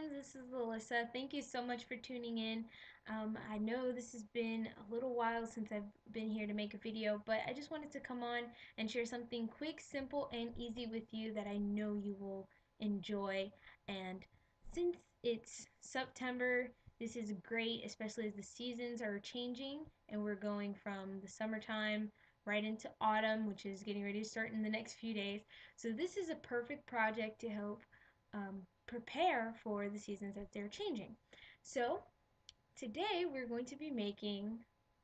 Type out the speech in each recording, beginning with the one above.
friends, this is Alyssa. Thank you so much for tuning in. I know this has been a little while since I've been here to make a video, but I just wanted to come on and share something quick, simple, and easy with you that I know you will enjoy. And since it's September, this is great, especially as the seasons are changing and we're going from the summertime right into autumn, which is getting ready to start in the next few days. So this is a perfect project to help prepare for the seasons that they're changing. So today we're going to be making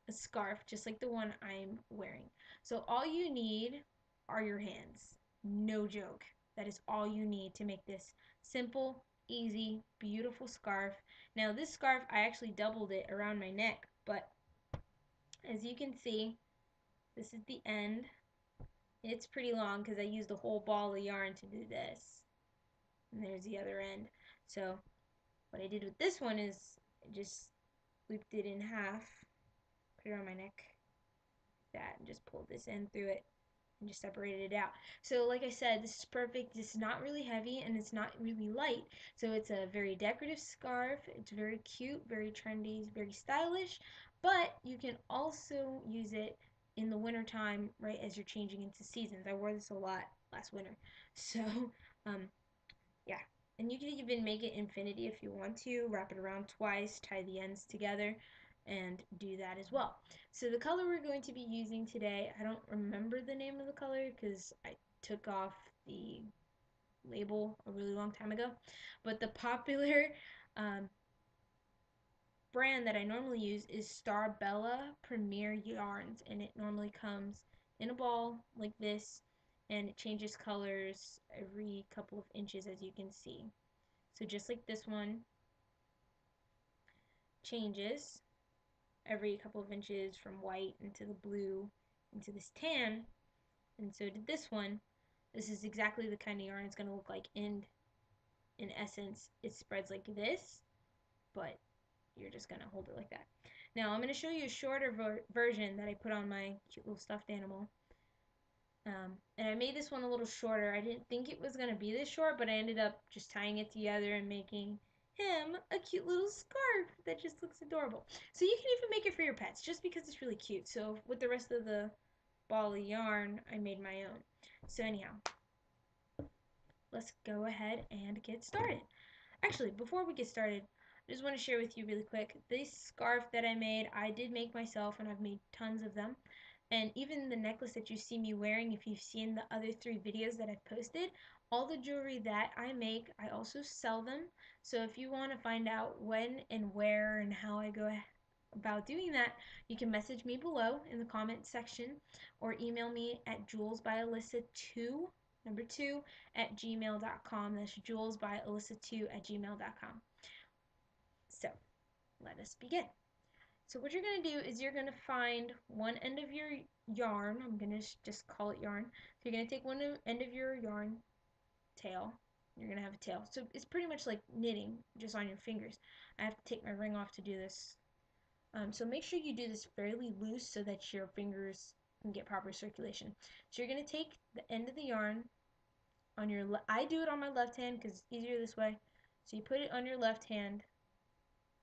a scarf just like the one I'm wearing. So all you need are your hands. No joke. That is all you need to make this simple, easy, beautiful scarf. Now this scarf, I actually doubled it around my neck, but as you can see, this is the end. It's pretty long because I used a whole ball of yarn to do this. And there's the other end. So what I did with this one is I just looped it in half, put it on my neck, like that, and just pulled this end through it and just separated it out. So like I said, this is perfect. It's not really heavy and it's not really light. So it's a very decorative scarf. It's very cute, very trendy, very stylish, but you can also use it in the winter time, right, as you're changing into seasons. I wore this a lot last winter. So um, yeah. And you can even make it infinity if you want to. Wrap it around twice, tie the ends together, and do that as well. So the color we're going to be using today, I don't remember the name of the color because I took off the label a really long time ago. But the popular um, brand that I normally use is Starbella Premier Yarns, and it normally comes in a ball like this, and it changes colors every couple of inches, as you can see. So just like this one changes every couple of inches from white into the blue into this tan, and so did this one. This is exactly the kind of yarn it's going to look like in essence. It spreads like this, but you're just going to hold it like that. Now I'm going to show you a shorter version that I put on my cute little stuffed animal. And I made this one a little shorter. I didn't think it was going to be this short, but I ended up just tying it together and making him a cute little scarf that just looks adorable. So you can even make it for your pets just because it's really cute. So with the rest of the ball of yarn, I made my own. So anyhow, let's go ahead and get started. Actually, before we get started, I just want to share with you really quick. This scarf that I made, I did make myself, and I've made tons of them. And even the necklace that you see me wearing, if you've seen the other 3 videos that I've posted, all the jewelry that I make, I also sell them. So if you want to find out when and where and how I go about doing that, you can message me below in the comment section or email me at julesbyalyssa2, number 2, at gmail.com. That's julesbyalyssa2 at gmail.com. So let us begin. So what you're going to do is you're going to find one end of your yarn. I'm going to just call it yarn. So you're going to take one end of your yarn tail. You're going to have a tail. So it's pretty much like knitting, just on your fingers. I have to take my ring off to do this. So make sure you do this fairly loose so that your fingers can get proper circulation. So you're going to take the end of the yarn on your I do it on my left hand because it's easier this way. So you put it on your left hand.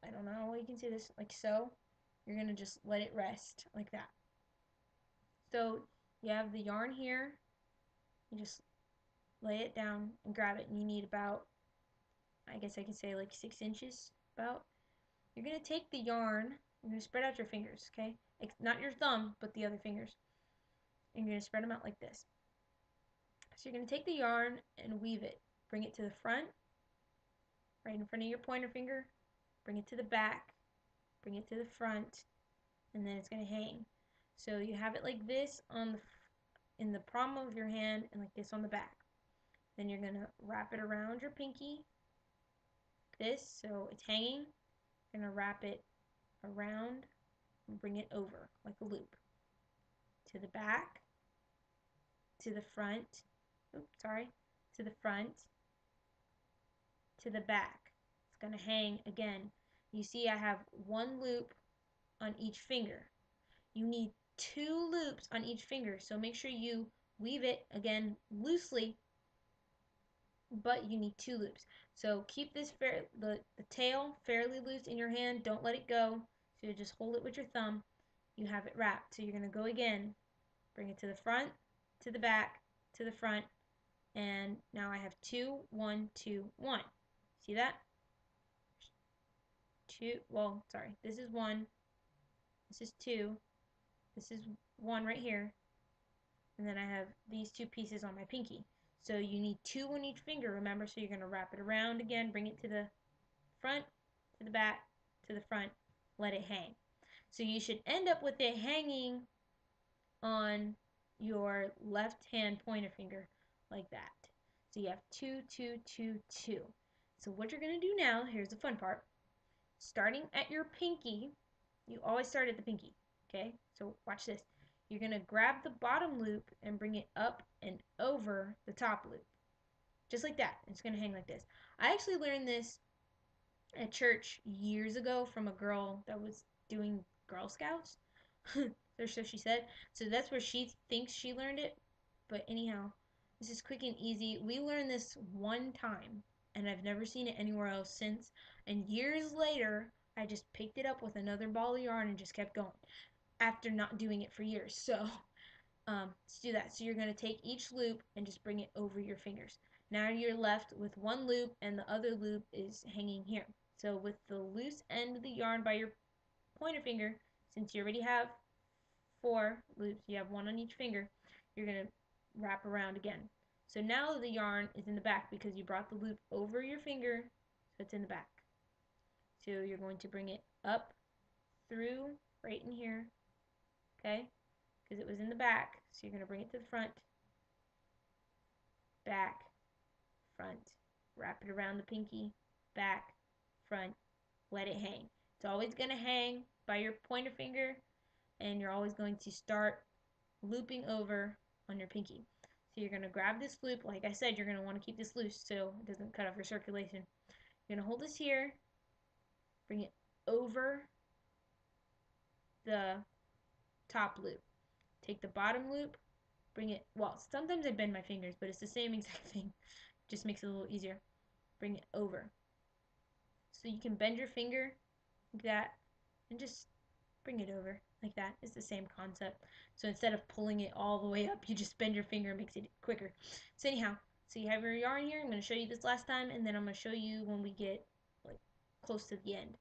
I don't know how you can see this, like so. You're going to just let it rest like that. So you have the yarn here. You just lay it down and grab it, and you need about, I guess I could say like 6 inches about. You're going to take the yarn, you're going to spread out your fingers, okay? Not your thumb, but the other fingers. And you're going to spread them out like this. So you're going to take the yarn and weave it. Bring it to the front, right in front of your pointer finger. Bring it to the back. Bring it to the front. And then it's going to hang. So you have it like this on the in the palm of your hand and like this on the back. Then you're going to wrap it around your pinky, this, so it's hanging. You're going to wrap it around and bring it over like a loop. To the back, to the front, oops, sorry, to the front, to the back. It's going to hang again. You see I have one loop on each finger. You need 2 loops on each finger, so make sure you weave it again loosely but you need 2 loops. So keep the tail fairly loose in your hand. Don't let it go. So you just hold it with your thumb. You have it wrapped. So you're going to go again. Bring it to the front, to the back, to the front. And now I have 2, 1, 2, 1. See that? 2, well, sorry. This is 1. This is 2. This is 1 right here. And then I have these 2 pieces on my pinky. So you need 2 on each finger, remember? So you're going to wrap it around again, bring it to the front, to the back, to the front, let it hang. So you should end up with it hanging on your left hand pointer finger like that. So you have 2, 2, 2, 2. So what you're going to do now, here's the fun part. Starting at your pinky, you always start at the pinky, okay? So watch this. You're going to grab the bottom loop and bring it up and over the top loop. Just like that. It's going to hang like this. I actually learned this at church years ago from a girl that was doing Girl Scouts. Or so she said. So that's where she thinks she learned it. But anyhow, this is quick and easy. We learned this one time, and I've never seen it anywhere else since. And years later, I just picked it up with another ball of yarn and just kept going after not doing it for years. So let's do that. So you're going to take each loop and just bring it over your fingers. Now you're left with one loop and the other loop is hanging here. So with the loose end of the yarn by your pointer finger, since you already have 4 loops, you have 1 on each finger, you're going to wrap around again. So now the yarn is in the back because you brought the loop over your finger, so it's in the back. So you're going to bring it up through right in here, okay? Because it was in the back, so you're going to bring it to the front, back, front, wrap it around the pinky, back, front, let it hang. It's always going to hang by your pointer finger, and you're always going to start looping over on your pinky. So you're going to grab this loop. Like I said, you're going to want to keep this loose so it doesn't cut off your circulation. You're going to hold this here, bring it over the top loop. Take the bottom loop, bring it, well, sometimes I bend my fingers, but it's the same exact thing. Just makes it a little easier. Bring it over. So you can bend your finger like that and just bring it over like that. It's the same concept. So instead of pulling it all the way up, you just bend your finger and makes it quicker. So anyhow, so you have your yarn here. I'm going to show you this last time, and then I'm going to show you when we get like close to the end.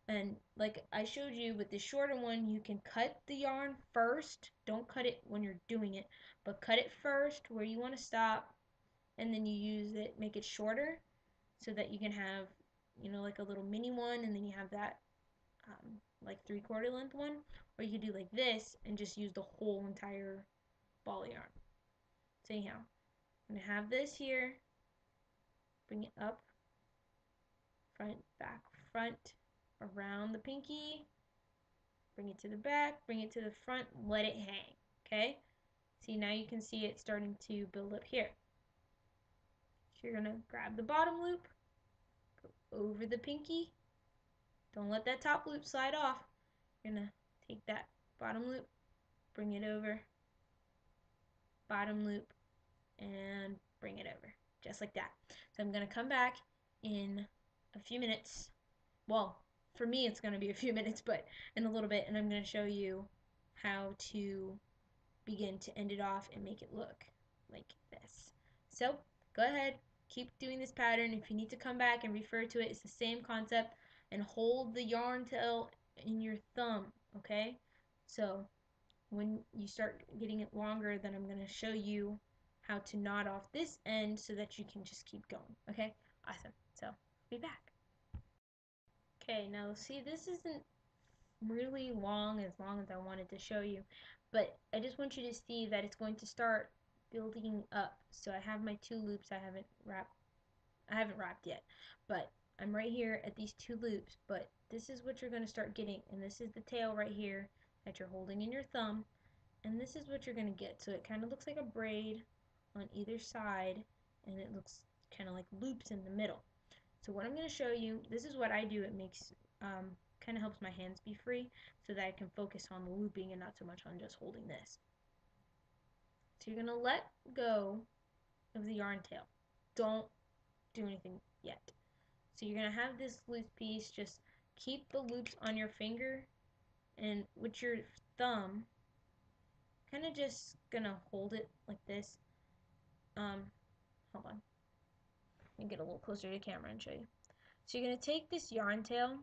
And like I showed you with the shorter one, you can cut the yarn first. Don't cut it when you're doing it, but cut it first where you want to stop, and then you use it, make it shorter so that you can have, you know, like a little mini one, and then you have that like 3/4 length one, or you could do like this and just use the whole entire ball of yarn. So anyhow, I'm going to have this here, bring it up, front, back, front, around the pinky, bring it to the back, bring it to the front, let it hang, okay? See, now you can see it starting to build up here. So you're going to grab the bottom loop, go over the pinky, don't let that top loop slide off. You're going to take that bottom loop, bring it over, bottom loop, and bring it over, just like that. So I'm going to come back in a few minutes. Well, for me it's going to be a few minutes, but in a little bit, and I'm going to show you how to begin to end it off and make it look like this. So go ahead, keep doing this pattern. If you need to come back and refer to it, it's the same concept, and hold the yarn tail in your thumb, okay? So when you start getting it longer, then I'm going to show you how to knot off this end so that you can just keep going, okay? Awesome. So, be back. Okay, now see, this isn't really long as I wanted to show you, but I just want you to see that it's going to start building up. So I have my 2 loops. I haven't wrapped yet, but I'm right here at these 2 loops, but this is what you're going to start getting, and this is the tail right here that you're holding in your thumb, and this is what you're going to get. So it kind of looks like a braid on either side, and it looks kind of like loops in the middle. So what I'm going to show you, this is what I do. It makes kind of helps my hands be free so that I can focus on the looping and not so much on just holding this. So you're going to let go of the yarn tail. don't do anything yet. So you're going to have this loose piece. Just keep the loops on your finger, and with your thumb, kind of just going to hold it like this. Hold on. Let me get a little closer to the camera and show you. So you're going to take this yarn tail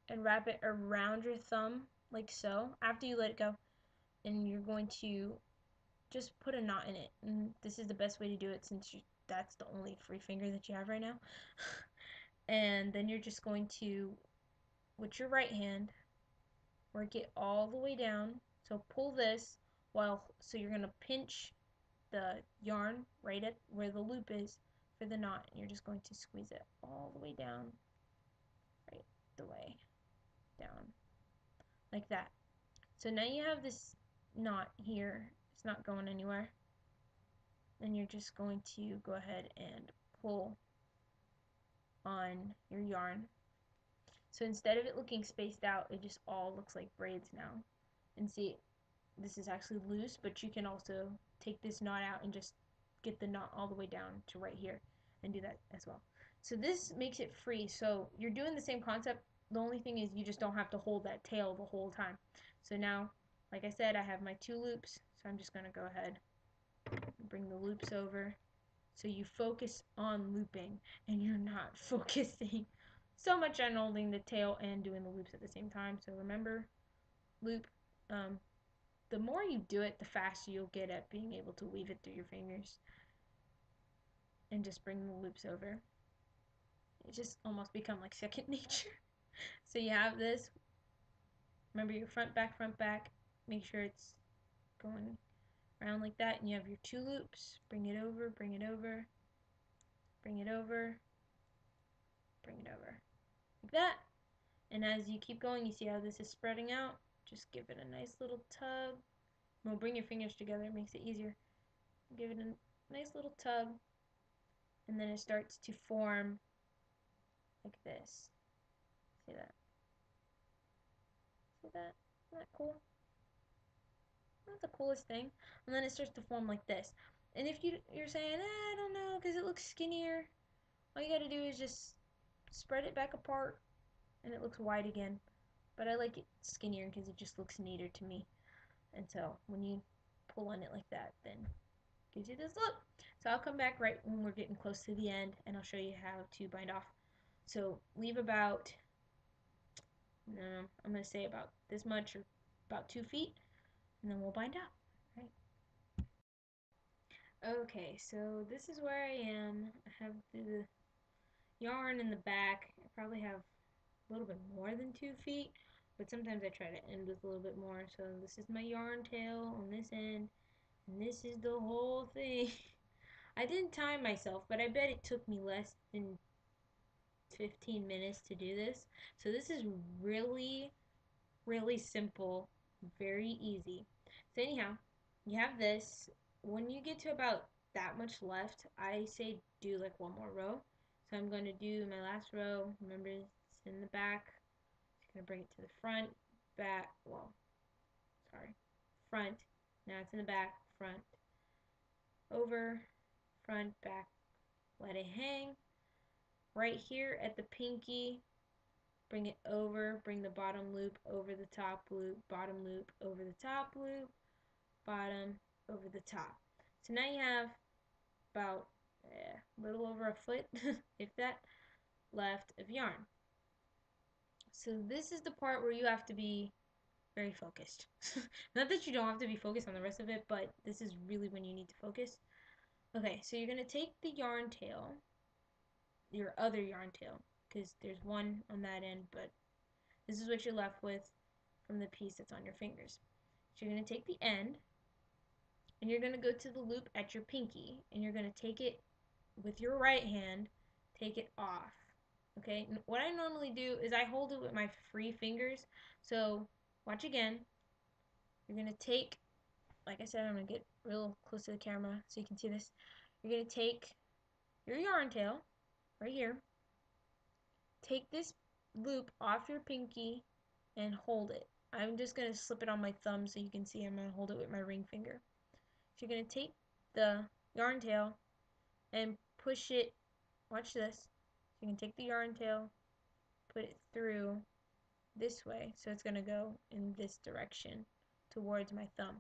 and wrap it around your thumb like so after you let it go, and you're going to just put a knot in it. And this is the best way to do it since that's the only free finger that you have right now. And then you're just going to, with your right hand, work it all the way down. So pull this so you're going to pinch the yarn right at where the loop is for the knot, and you're just going to squeeze it all the way down, right the way down, like that. So now you have this knot here. It's not going anywhere. Then you're just going to go ahead and pull on your yarn. So instead of it looking spaced out, it just all looks like braids now. And see, this is actually loose, but you can also take this knot out and just get the knot all the way down to right here and do that as well. So this makes it free. So you're doing the same concept. The only thing is you just don't have to hold that tail the whole time. So now, like I said, I have my 2 loops. So I'm just going to go ahead and bring the loops over. So you focus on looping and you're not focusing so much on holding the tail and doing the loops at the same time. So remember, loop. The more you do it, the faster you'll get at being able to weave it through your fingers and just bring the loops over. It just almost become like second nature. So you have this. Remember your front, back. Make sure it's going around like that, and you have your 2 loops. Bring it over, bring it over, bring it over, bring it over, like that. And as you keep going, you see how this is spreading out. Just give it a nice little tug. Well, bring your fingers together, it makes it easier. Give it a nice little tug, and then it starts to form like this. See that? See that? Isn't that cool? Not the coolest thing. And then it starts to form like this. And if you're saying, I don't know, because it looks skinnier, all you gotta do is just spread it back apart, and it looks wide again. But I like it skinnier because it just looks neater to me. And so when you pull on it like that, then it gives you this look. So I'll come back right when we're getting close to the end, and I'll show you how to bind off. So leave about, I'm going to say about this much, or about 2 feet, and then we'll bind off. Right. Okay, so this is where I am. I have the yarn in the back. I probably have a little bit more than 2 feet, but sometimes I try to end with a little bit more. So this is my yarn tail on this end, and this is the whole thing. I didn't time myself, but I bet it took me less than 15 minutes to do this. So this is really, really simple, very easy. So anyhow, you have this. When you get to about that much left, I say do like 1 more row. So I'm going to do my last row. Remember, it's in the back. Just going to bring it to the front, back, well, sorry, front. Now it's in the back, front, over, front, back, let it hang. Right here at the pinky, bring it over, bring the bottom loop over the top loop, bottom loop over the top loop, bottom over the top. So now you have about a little over a foot, if that, left of yarn. So this is the part where you have to be very focused. Not that you don't have to be focused on the rest of it, but this is really when you need to focus. Okay, so you're going to take the yarn tail, your other yarn tail, because there's one on that end, but this is what you're left with from the piece that's on your fingers. So you're going to take the end, and you're going to go to the loop at your pinky, and you're going to take it with your right hand, take it off. Okay, and what I normally do is I hold it with my free fingers. So watch again. You're going to take, like I said, I'm going to get real close to the camera so you can see this. You're going to take your yarn tail right here, take this loop off your pinky, and hold it. I'm just going to slip it on my thumb so you can see I'm going to hold it with my ring finger. So you're going to take the yarn tail and push it, watch this. So you can take the yarn tail, put it through this way, so it's going to go in this direction towards my thumb.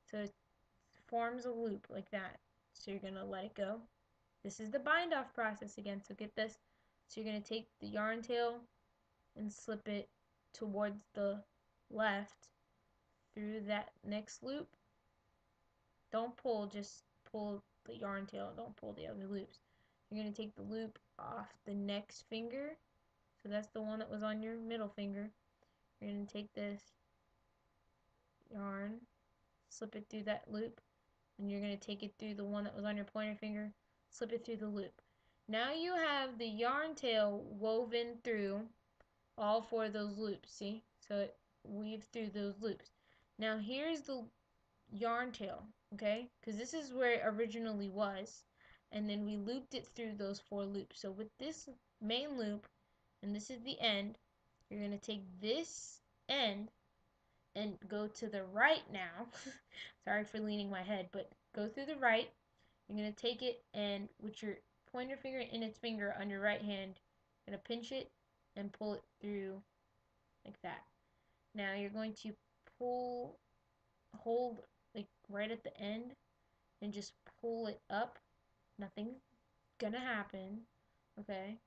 So it forms a loop like that. So you're going to let it go. This is the bind off process again, so get this. So you're going to take the yarn tail and slip it towards the left through that next loop. Don't pull, just pull the yarn tail, don't pull the other loops. You're going to take the loop off the next finger, so that's the one that was on your middle finger. You're going to take this yarn, slip it through that loop, and you're going to take it through the one that was on your pointer finger, slip it through the loop. Now you have the yarn tail woven through all four of those loops, see? So it weaves through those loops. Now here's the yarn tail, okay? Because this is where it originally was, and then we looped it through those four loops. So with this main loop, and this is the end, you're going to take this end and go to the right now. Sorry for leaning my head, but go through the right. You're going to take it and with your pointer finger and its finger on your right hand, you're going to pinch it and pull it through like that. Now you're going to hold like right at the end and just pull it up. Nothing's gonna happen, okay?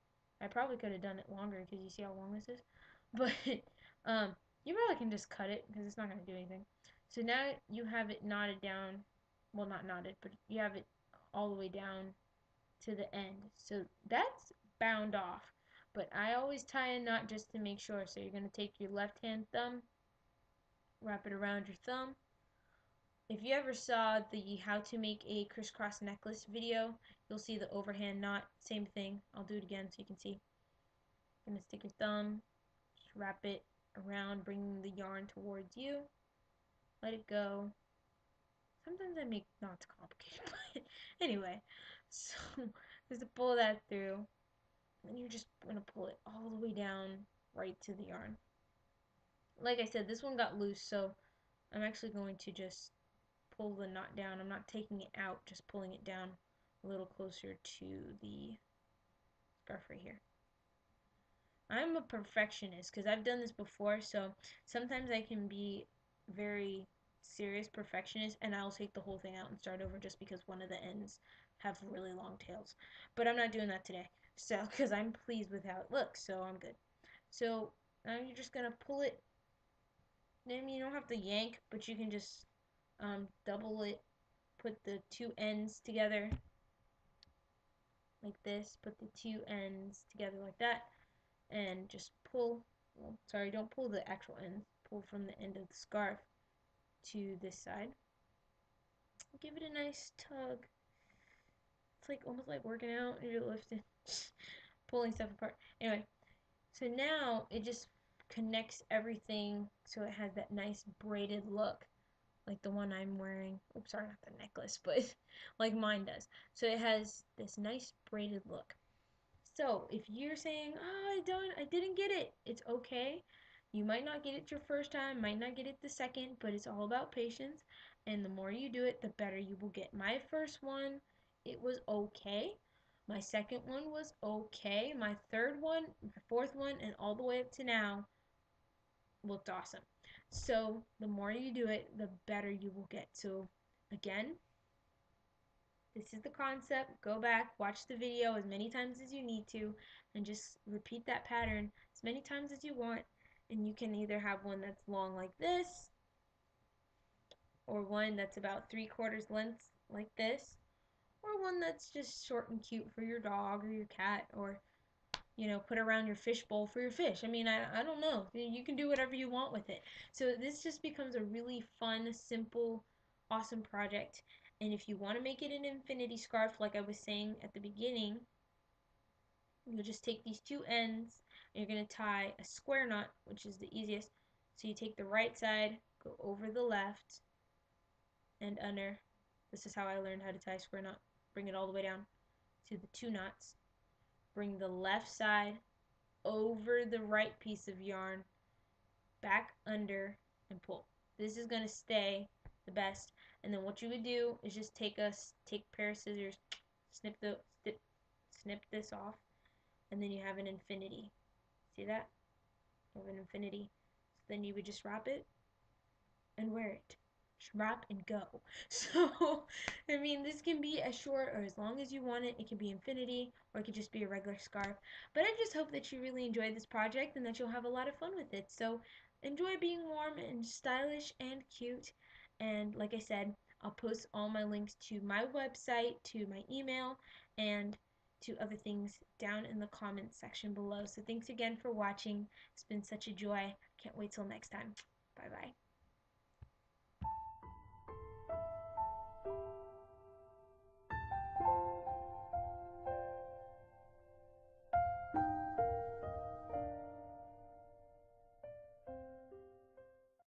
I probably could have done it longer because you see how long this is, but you probably can just cut it because it's not gonna do anything. So now you have it knotted down, well, not knotted, but you have it all the way down to the end. So that's bound off, but I always tie a knot just to make sure. So you're gonna take your left hand thumb, wrap it around your thumb. If you ever saw the how to make a crisscross necklace video, you'll see the overhand knot. Same thing. I'll do it again so you can see. You're going to stick your thumb, just wrap it around, bringing the yarn towards you. Let it go. Sometimes I make knots complicated, but anyway. So, just to pull that through, and you're just going to pull it all the way down right to the yarn. Like I said, this one got loose, so I'm actually going to just pull the knot down. I'm not taking it out, just pulling it down a little closer to the scarf right here. I'm a perfectionist because I've done this before, so sometimes I can be very serious perfectionist and I'll take the whole thing out and start over just because one of the ends have really long tails. But I'm not doing that today, so because I'm pleased with how it looks, so I'm good. So now you're just gonna pull it. Then you don't have to yank, but you can just double it, put the two ends together like this, put the two ends together like that, and just pull, well, sorry, don't pull the actual ends, pull from the end of the scarf to this side. Give it a nice tug. It's like almost like working out, you're lifting, pulling stuff apart. Anyway, so now it just connects everything so it has that nice braided look, like the one I'm wearing. Oops, sorry, not the necklace, but like mine does. So it has this nice braided look. So if you're saying, oh, I didn't get it, it's okay. You might not get it your first time, might not get it the second, but it's all about patience. And the more you do it, the better you will get. My first one, it was okay. My second one was okay. My third one, my fourth one, and all the way up to now looked awesome. So the more you do it, the better you will get. So again, this is the concept. Go back, watch the video as many times as you need to, and just repeat that pattern as many times as you want. And you can either have one that's long like this, or one that's about 3/4 length like this, or one that's just short and cute for your dog or your cat, or put around your fish bowl for your fish. I mean, I don't know. You can do whatever you want with it. So this just becomes a really fun, simple, awesome project. And if you want to make it an infinity scarf, like I was saying at the beginning, you'll just take these two ends and you're going to tie a square knot, which is the easiest. So you take the right side, go over the left and under. This is how I learned how to tie a square knot. Bring it all the way down to the two knots. Bring the left side over the right piece of yarn, back under, and pull. This is going to stay the best. And then what you would do is just take a pair of scissors, snip this off, and then you have an infinity. See that? You have an infinity. So then you would just wrap it and wear it. Just wrap and go. So, I mean, this can be as short or as long as you want it. It can be infinity or it could just be a regular scarf. But I just hope that you really enjoyed this project and that you'll have a lot of fun with it. So, enjoy being warm and stylish and cute. And like I said, I'll post all my links to my website, to my email, and to other things down in the comments section below. So, thanks again for watching. It's been such a joy. Can't wait till next time. Bye bye.